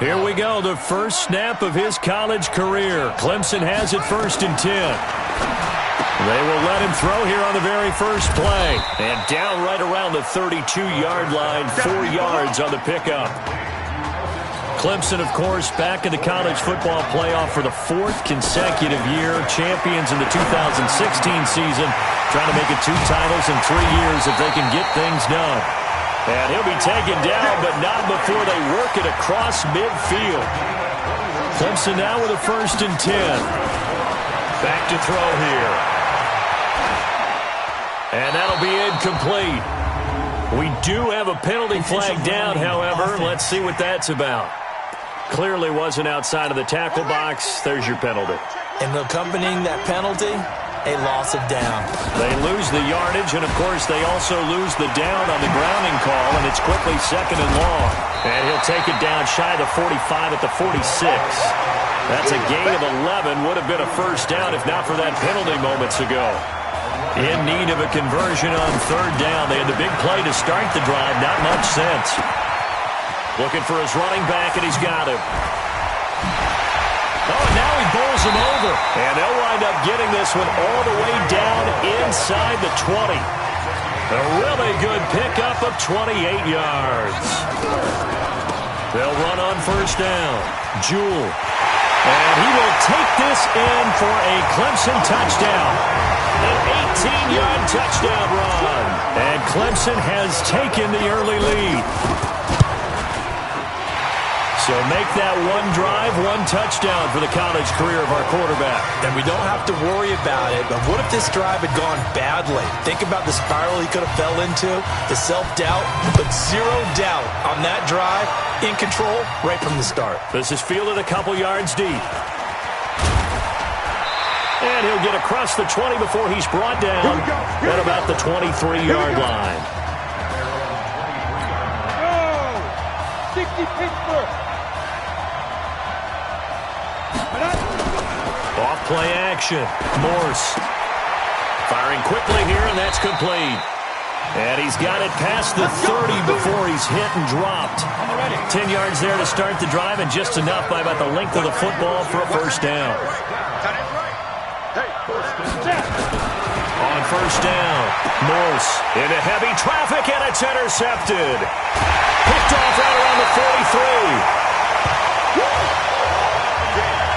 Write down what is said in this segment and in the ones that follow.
Here we go, the first snap of his college career. Clemson has it 1st and 10. They will let him throw here on the very first play. And down right around the 32-yard line, 4 yards on the pickup. Clemson, of course, back in the college football playoff for the 4th consecutive year. Champions in the 2016 season, trying to make it 2 titles in 3 years if they can get things done. And he'll be taken down, but not before they work it across midfield. Clemson now with a 1st and 10. Back to throw here. And that'll be incomplete. We do have a penalty flag down, however. Let's see what that's about. Clearly wasn't outside of the tackle box. There's your penalty. And accompanying that penalty, a loss of down. They lose the yardage, and, of course, they also lose the down on the grounding call, and it's quickly 2nd and long. And he'll take it down shy of the 45 at the 46. That's a gain of 11. Would have been a first down if not for that penalty moments ago. In need of a conversion on 3rd down. They had the big play to start the drive. Not much sense. Looking for his running back, and he's got him. Oh, and now he bowls him over. And they'll wind up getting this one all the way down inside the 20. A really good pickup of 28 yards. They'll run on 1st down. Jewell. And he will take this in for a Clemson touchdown. An 18-yard touchdown run. And Clemson has taken the early lead. So make that 1 drive, 1 touchdown for the college career of our quarterback. And we don't have to worry about it, but what if this drive had gone badly? Think about the spiral he could have fell into, the self-doubt, but 0 doubt on that drive, in control right from the start. This is fielded a couple yards deep. And he'll get across the 20 before he's brought down at about the 23-yard line. 60 Pittsburgh. Off play action. Morse firing quickly here, and that's complete. And he's got it past the 30 before he's hit and dropped. 10 yards there to start the drive, and just enough by about the length of the football for a first down. On 1st down, Morse into heavy traffic, and it's intercepted. Picked off right around the 43.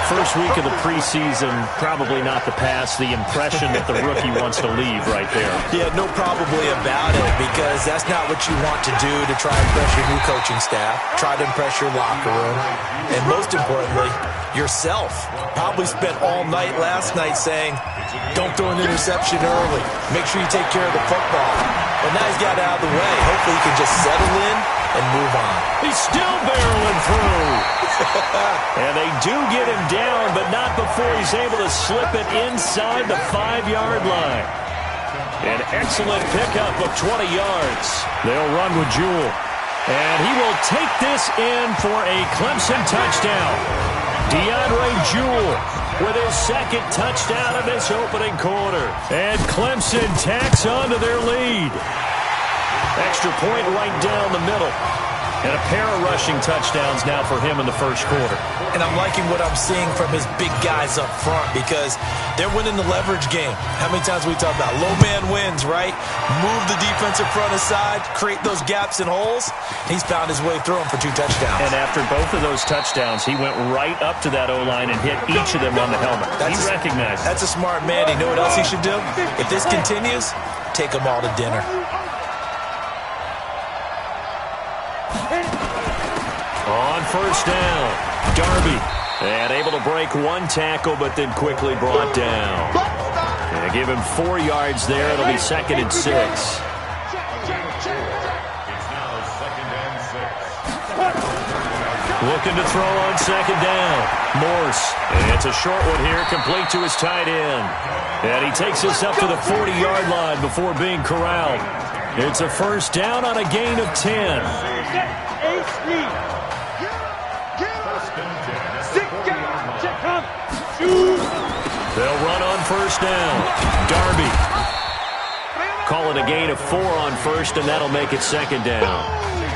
First week of the preseason, probably not the pass, the impression that the rookie wants to leave right there. Yeah, no probably about it, because that's not what you want to do to try and impress your new coaching staff, try to impress your locker room, and most importantly, yourself. Probably spent all night last night saying, don't throw an interception early. Make sure you take care of the football. But now he's got it out of the way. Hopefully he can just settle in and move on. He's still barreling through. And they do get him down, but not before he's able to slip it inside the 5-yard line. An excellent pickup of 20 yards. They'll run with Jewell. And he will take this in for a Clemson touchdown. DeAndre Jewell with his 2nd touchdown of this opening quarter. And Clemson tacks on to their lead. Extra point right down the middle. And a pair of rushing touchdowns now for him in the first quarter. And I'm liking what I'm seeing from his big guys up front, because they're winning the leverage game. How many times we talk about low man wins, right? Move the defensive front aside, create those gaps and holes. He's found his way through them for 2 touchdowns. And after both of those touchdowns, he went right up to that O-line and hit each of them on the helmet. He recognized it. That's a smart man. You know what else he should do? If this continues, take them all to dinner. On 1st down, Darby. And able to break 1 tackle, but then quickly brought down. And give him 4 yards there. It'll be 2nd and 6. Looking to throw on 2nd down. Morse. And it's a short one here, complete to his tight end. And he takes us up to the 40-yard line before being corralled. It's a first down on a gain of 10. They'll run on 1st down. Darby. Call it a gain of 4 on 1st, and that'll make it 2nd down.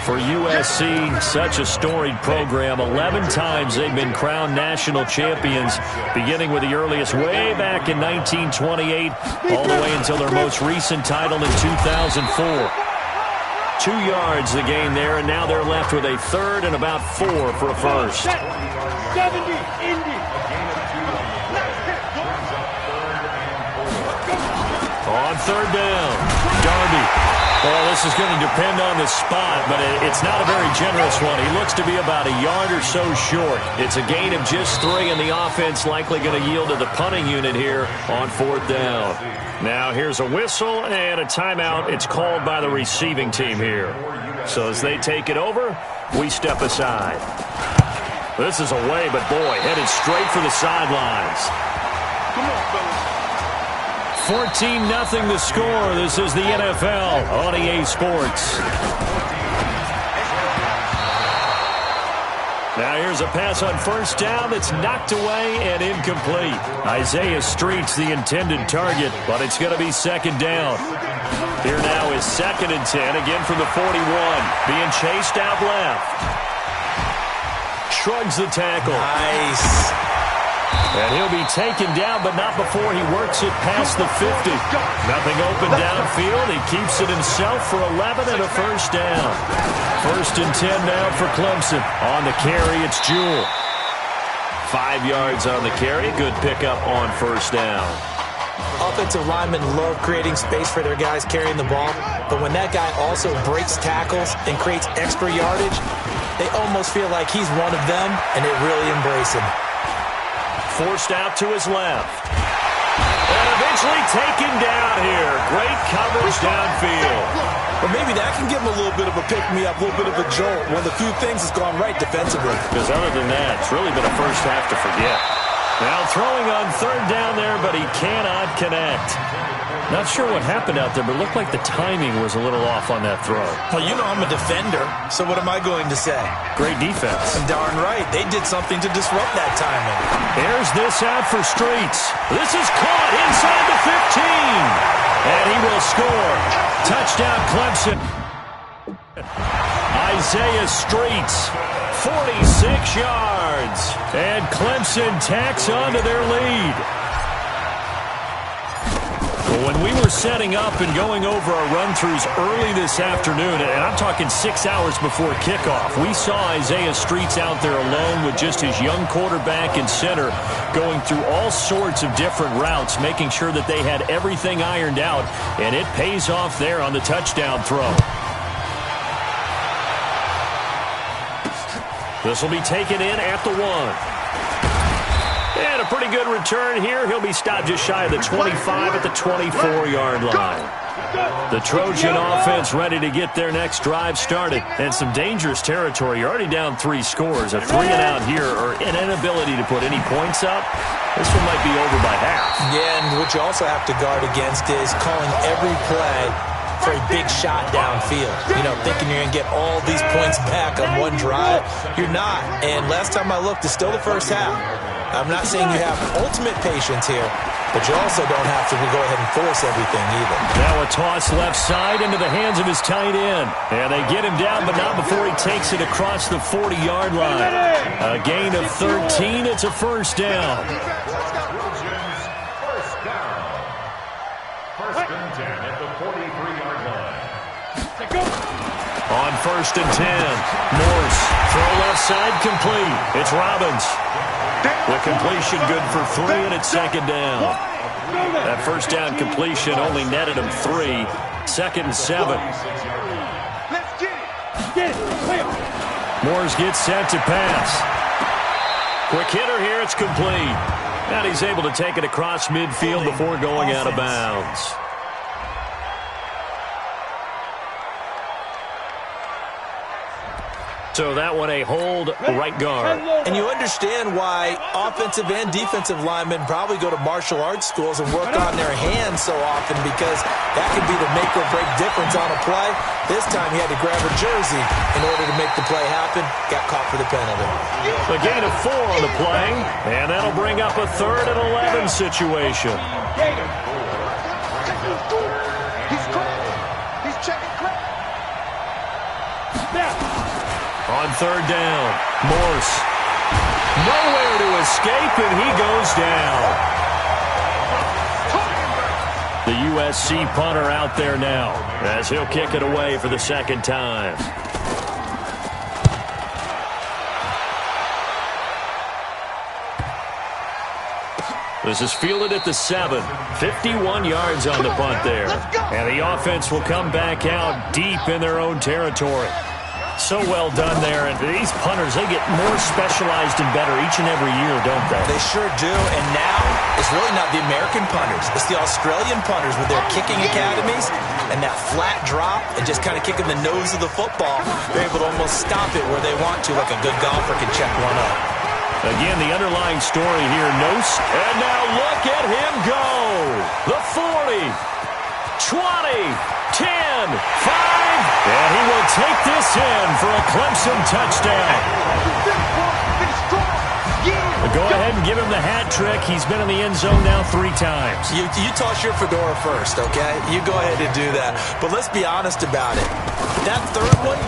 for USC. Such a storied program. 11 times they've been crowned national champions, beginning with the earliest way back in 1928, all the way until their most recent title in 2004. 2 yards the gain there, and now they're left with a third and about 4 for a first. 70, Indy. On third down, Darby. Well, this is going to depend on the spot, but it's not a very generous one. He looks to be about a yard or so short. It's a gain of just 3, and the offense likely going to yield to the punting unit here on 4th down. Now here's a whistle and a timeout. It's called by the receiving team here. So as they take it over, we step aside. This is away, but boy, headed straight for the sidelines. Come on, fellas. 14-0 the score. This is the NFL on EA Sports. Now here's a pass on first down that's knocked away and incomplete. Isaiah Street's the intended target, but it's going to be 2nd down. Here now is 2nd and 10, again from the 41. Being chased out left. Shrugs the tackle. Nice. And he'll be taken down, but not before he works it past the 50. Nothing open downfield. He keeps it himself for 11 and a first down. 1st and 10 now for Clemson. On the carry, it's Jewell. 5 yards on the carry. Good pickup on first down. Offensive linemen love creating space for their guys carrying the ball, but when that guy also breaks tackles and creates extra yardage, they almost feel like he's one of them, and they really embrace him. Forced out to his left. And eventually taken down here. Great coverage downfield. But maybe that can give him a little bit of a pick-me-up, a little bit of a jolt. One of the few things that's gone right defensively. Because other than that, it's really been a first half to forget. Now throwing on 3rd down there, but he cannot connect. Not sure what happened out there, but it looked like the timing was a little off on that throw. Well, you know I'm a defender, so what am I going to say? Great defense. Darn right. They did something to disrupt that timing. Here's this out for Streets. This is caught inside the 15. And he will score. Touchdown, Clemson. Isaiah Streets, 46 yards. And Clemson tacks on to their lead. Well, when we were setting up and going over our run-throughs early this afternoon, and I'm talking 6 hours before kickoff, we saw Isaiah Streets out there alone with just his young quarterback and center going through all sorts of different routes, making sure that they had everything ironed out, and it pays off there on the touchdown throw. This will be taken in at the 1. And a pretty good return here. He'll be stopped just shy of the 25 at the 24-yard line. The Trojan offense ready to get their next drive started. And some dangerous territory. You're already down 3 scores. A 3-and-out here, or an inability to put any points up. This one might be over by half. Yeah, and what you also have to guard against is calling every play for a big shot downfield. You know, thinking you're going to get all these points back on one drive. You're not. And last time I looked, it's still the first half. I'm not saying you have ultimate patience here, but you also don't have to go ahead and force everything either. Now a toss left side into the hands of his tight end. And they get him down, but not before he takes it across the 40-yard line. A gain of 13. It's a first down. First and 10 at the 43-yard line. On 1st and 10, Morse, throw left side complete. It's Robbins. The completion good for 3, and it's 2nd down. That first down completion only netted him 3. 2nd and 7. Let's get it. Get it. Morse gets set to pass. Quick hitter here, it's complete. And he's able to take it across midfield before going out of bounds. So that one a hold right guard. And you understand why offensive and defensive linemen probably go to martial arts schools and work on their hands so often, because that could be the make or break difference on a play. This time he had to grab a jersey in order to make the play happen. Got caught for the penalty. A gain of 4 on the play, and that'll bring up a 3rd and 11 situation. He's cracked. He's checking crack. On third down, Morse. Nowhere to escape, and he goes down. The USC punter out there now as he'll kick it away for the second time. This is fielded at the 7. 51 yards on the punt there. And the offense will come back out deep in their own territory. So well done there. And these punters, they get more specialized and better each and every year, don't they? They sure do. And now it's really not the American punters. It's the Australian punters with their kicking academies and that flat drop and just kind of kicking the nose of the football. They're able to almost stop it where they want to, like a good golfer can check one up. Again, the underlying story here, and now look at him go. The 40, 20, 10, 5, and he will take this in for a Clemson touchdown. Go ahead and give him the hat trick. He's been in the end zone now 3 times. You toss your fedora first, okay? You go ahead and do that. But let's be honest about it. That third one,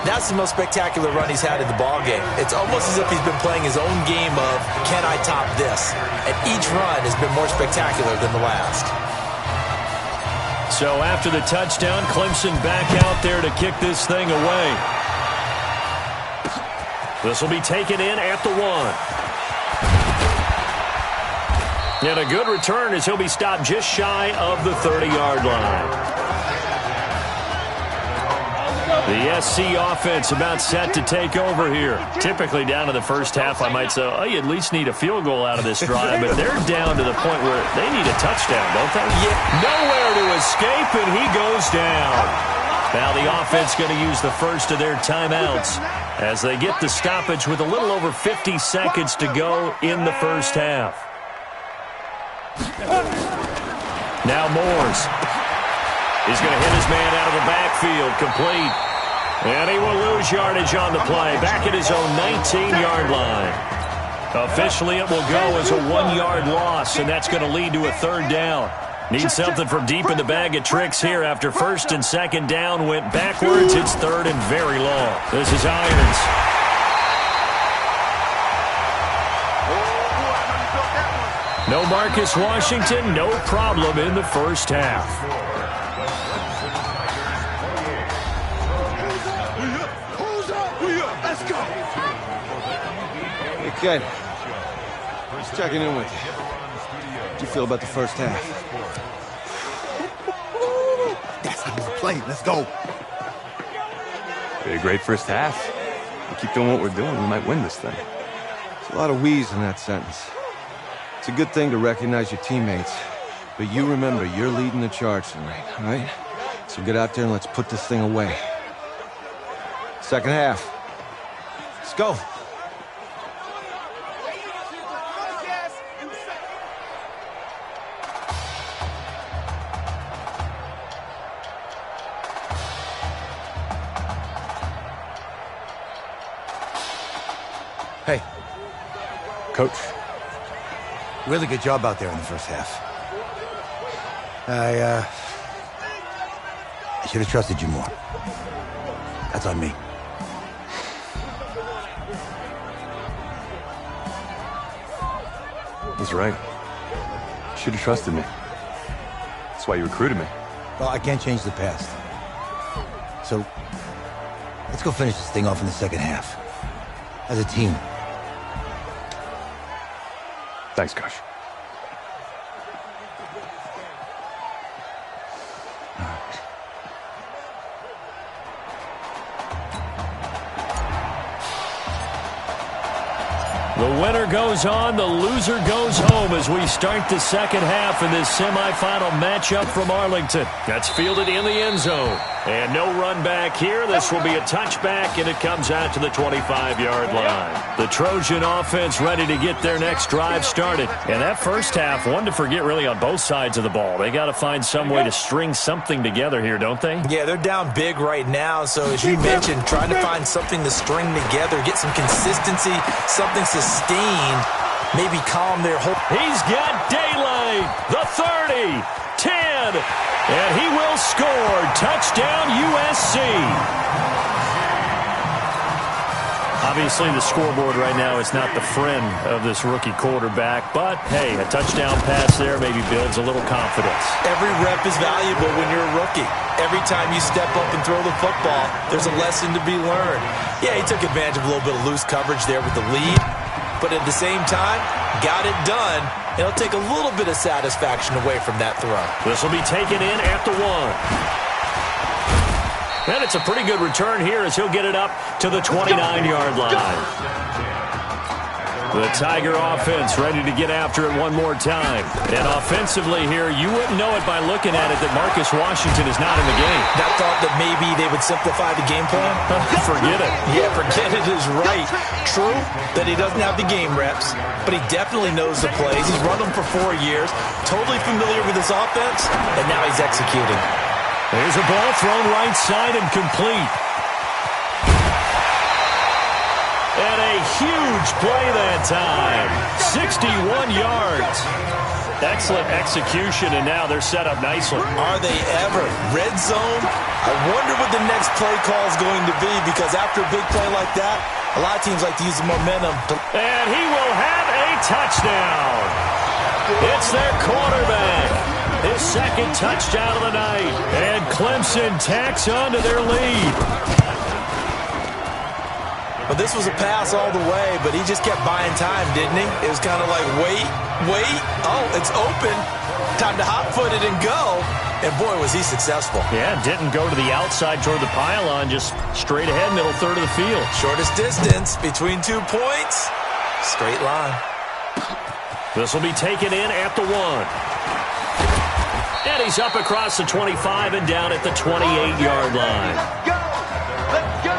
that's the most spectacular run he's had in the ballgame. It's almost as if he's been playing his own game of, can I top this? And each run has been more spectacular than the last. So after the touchdown, Clemson back out there to kick this thing away. This will be taken in at the 1. And a good return as he'll be stopped just shy of the 30-yard line. The SC offense about set to take over here. Typically down to the first half, I might say, oh, you at least need a field goal out of this drive, but they're down to the point where they need a touchdown, don't they? Yeah. Nowhere to escape, and he goes down. Now the offense going to use the first of their timeouts as they get the stoppage with a little over 50 seconds to go in the first half. Now Morse. He's going to hit his man out of the backfield, complete. And he will lose yardage on the play, back at his own 19-yard line. Officially, it will go as a 1-yard loss, and that's going to lead to a third down. Need something from deep in the bag of tricks here after first and second down went backwards. It's third and very long. This is Irons. No Marcus Washington, no problem in the first half. Hey, Ken. Just checking in with you. How do you feel about the first half? That's how we play. Let's go. A great first half. We keep doing what we're doing, we might win this thing. There's a lot of wheeze in that sentence. It's a good thing to recognize your teammates, but you remember you're leading the charge tonight, all right? So get out there and let's put this thing away. Second half. Let's go. Hey. Coach. Really good job out there in the first half. I should have trusted you more. That's on me. He's right. You should have trusted me. That's why you recruited me. Well, I can't change the past. So, let's go finish this thing off in the second half. As a team. Thanks, Coach. The winner goes on, the loser goes home as we start the second half in this semifinal matchup from Arlington. That's fielded in the end zone. And no run back here. This will be a touchback, and it comes out to the 25-yard line. The Trojan offense ready to get their next drive started. And that first half, one to forget really on both sides of the ball. They got to find some way to string something together here, don't they? Yeah, they're down big right now. So as you mentioned, trying to find something to string together, get some consistency, something sustained, maybe calm their whole... He's got daylight. The 30, 10, and he will score. Touchdown, USC. Obviously, the scoreboard right now is not the friend of this rookie quarterback, but, hey, a touchdown pass there maybe builds a little confidence. Every rep is valuable when you're a rookie. Every time you step up and throw the football, there's a lesson to be learned. Yeah, he took advantage of a little bit of loose coverage there with the lead, but at the same time, got it done. It'll take a little bit of satisfaction away from that throw. This will be taken in at the 1. And it's a pretty good return here as he'll get it up to the 29-yard line. The Tiger offense ready to get after it one more time. And offensively here, you wouldn't know it by looking at it that Marcus Washington is not in the game. That thought that maybe they would simplify the game plan? Forget it. Yeah, forget it is right. True that he doesn't have the game reps, but he definitely knows the plays. He's run them for 4 years, totally familiar with his offense, and now he's executing. There's a ball thrown right side and complete. And a huge play that time. 61 yards. Excellent execution, and now they're set up nicely. Are they ever? Red zone? I wonder what the next play call is going to be, because after a big play like that, a lot of teams like to use the momentum. And he will have a touchdown. It's their quarterback. His second touchdown of the night. And Clemson tacks on to their lead. But this was a pass all the way, but he just kept buying time, didn't he? It was kind of like, wait. Oh, it's open. Time to hot-foot it and go. And, boy, was he successful. Yeah, didn't go to the outside toward the pylon, just straight ahead, middle third of the field. Shortest distance between 2 points. Straight line. This will be taken in at the 1. And he's up across the 25 and down at the 28-yard line. Let's go!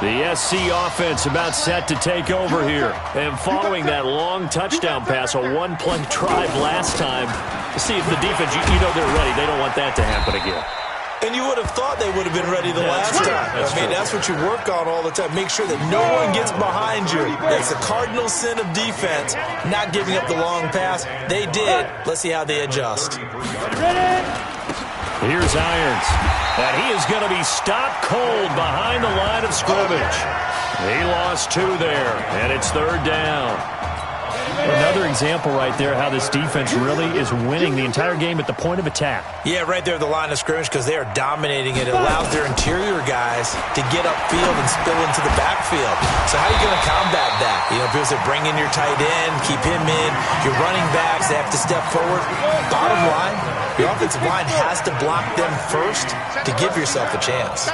The SC offense about set to take over here. And following that long touchdown pass, a one-play drive last time, to see if the defense, you know they're ready. They don't want that to happen again. And you would have thought they would have been ready the last time. That's what you work on all the time. Make sure that no one gets behind you. That's the cardinal sin of defense, not giving up the long pass. They did. Let's see how they adjust. Here's Irons. And he is going to be stopped cold behind the line of scrimmage. He lost 2 there, and it's third down. Another example right there how this defense really is winning the entire game at the point of attack. Yeah, right there at the line of scrimmage, because they are dominating it. It allows their interior guys to get upfield and spill into the backfield. So how are you going to combat that? You know, people say bring in your tight end, keep him in. Your running backs, they have to step forward. Bottom line, your offensive line has to block them first to give yourself a chance.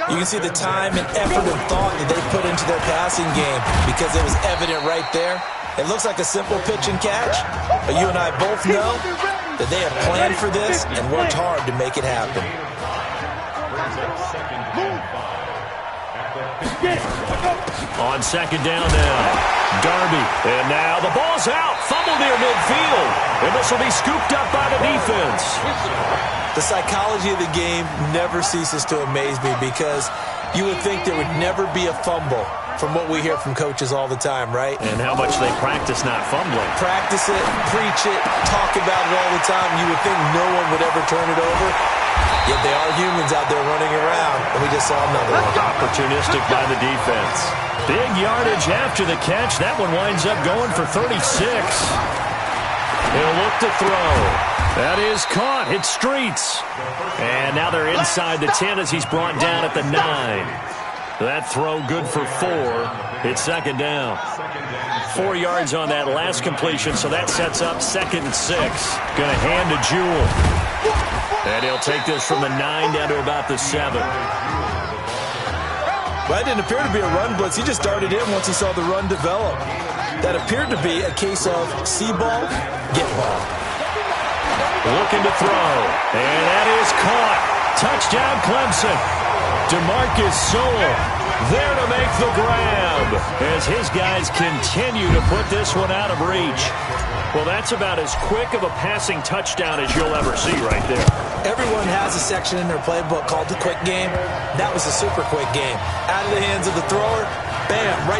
You can see the time and effort and thought that they put into their passing game, because it was evident right there. It looks like a simple pitch and catch, but you and I both know that they have planned for this and worked hard to make it happen. On second down now, Darby. And now the ball's out. Fumble near midfield. And this will be scooped up by the defense. The psychology of the game never ceases to amaze me, because you would think there would never be a fumble from what we hear from coaches all the time, right? And how much they practice not fumbling. Practice it, preach it, talk about it all the time. You would think no one would ever turn it over. Yet they are humans out there running around, and we just saw another one. Opportunistic by the defense. Big yardage after the catch. That one winds up going for 36. He'll look to throw. That is caught. Hits Streets. And now they're inside the 10 as he's brought down at the 9. That throw good for 4. It's second down. 4 yards on that last completion, so that sets up second and 6. Going to hand to Jewell. And he'll take this from the 9 down to about the 7. Well, it didn't appear to be a run blitz. He just darted in once he saw the run develop. That appeared to be a case of see ball, get ball. Looking to throw. And that is caught. Touchdown Clemson. DeMarcus Sewell there to make the grab as his guys continue to put this one out of reach. Well, that's about as quick of a passing touchdown as you'll ever see right there. Everyone has a section in their playbook called the quick game. That was a super quick game. Out of the hands of the thrower, bam, right